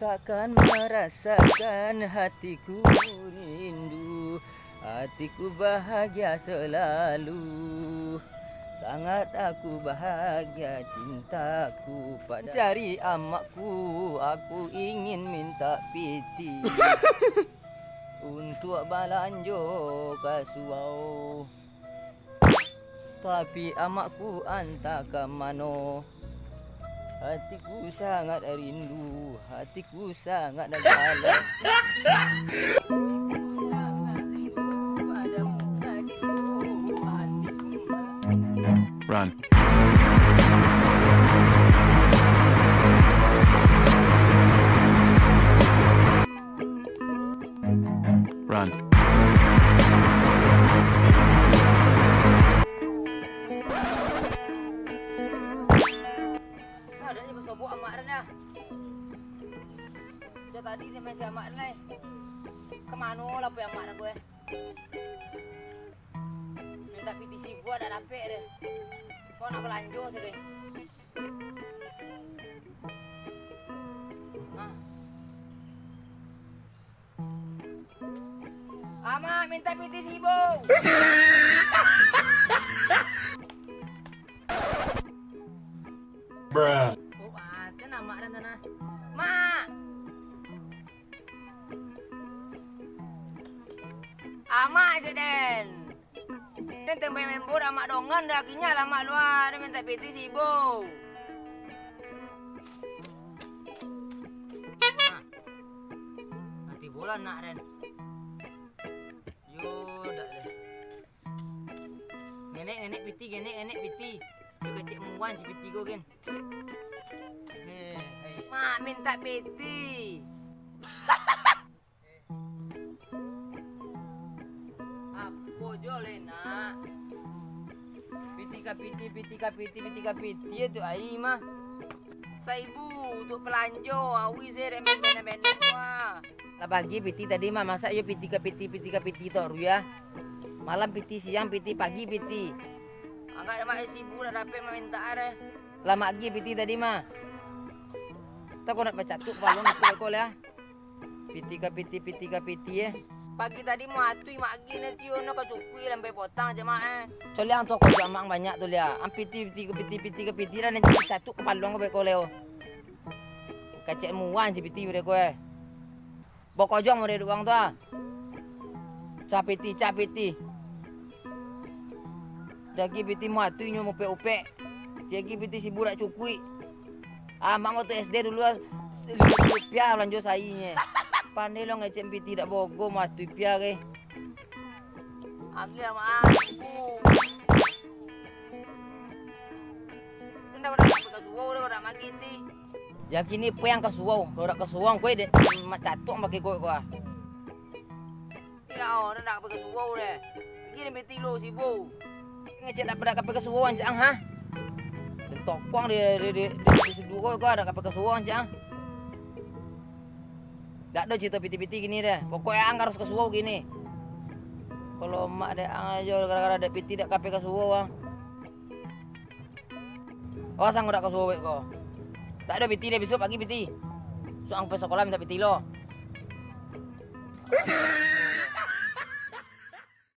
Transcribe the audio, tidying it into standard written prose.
takkan merasakan hatiku rindu, hatiku bahagia selalu. Sangat aku bahagia cintaku pada cari amakku, aku ingin minta piti untuk balanjo kasuau. Tapi amakku antah ke mano. Hatiku sangat rindu, hatiku sangat dalam. Run. Run. Ada ni bersobok amak dah dah. Dia tadi dia main si amak dah ni. Kemana lah pergi amak dah gue. Minta PTC buat dah dapet dia. Kau nak belanja sekali. Amak minta PTC bu. Bruh. Oh, ada nama dan tanah. Mak. Amak je Den. Den tembak membor amak dongan dah kinya lama luar. Dia minta PTC bu. Nanti bola nak Den. Yo dak deh. Nenek piti, nenek piti. Dia kecik muan si piti kau kan. Mak minta piti. Apa jole nak? Piti ka piti tu ai mah. Saibu untuk pelanjo, awi saya remben wah. Lah pagi piti tadi mah masa yo piti ka piti tor ya. Malam piti, siang piti, pagi piti. Angkat mak sibuk dah dapat minta are. Lama lagi piti tadi mah. Tak kau nak baca tu balong aku ya. Piti ka piti eh. Pagi tadi mau atui mak lagi nanti ono ka cukui lambai potang aja mak eh. Soalnya ang tu aku jamang banyak tu lia. Am piti ka piti dah nanti satu ke balong ko leo. Kacek muan si piti mereka eh. Bokojong mau ada uang tu ah. Capiti. Dagi piti mu atu nyo mo pe-upe. Dagi piti si budak cukui. Amang waktu SD dulu rupiah lanjut sainya. Pandai lo ngecek piti dak bogo mu atu pia ke. Agi ama aku. Ndak udah kasuau udah magiti. Ya kini pe yang kasuau, udah kasuau kowe de macatuk make kowe ko. Ila orang ndak kasuau deh. Gini piti lo si bu. Ngecek nak pada kapal kesuruhan cang ha. Bentok kuang dia sudu kau ada kapal kesuruhan cang. Tak ada cerita piti-piti gini deh. Pokoknya ang harus kesuruh gini. Kalau mak ada ang aja gara-gara ada piti dak kapal kesuruhan. Oh sang udah kesuruh kau. Tak ada piti dia besok pagi piti. So ang pe sekolah minta piti lo.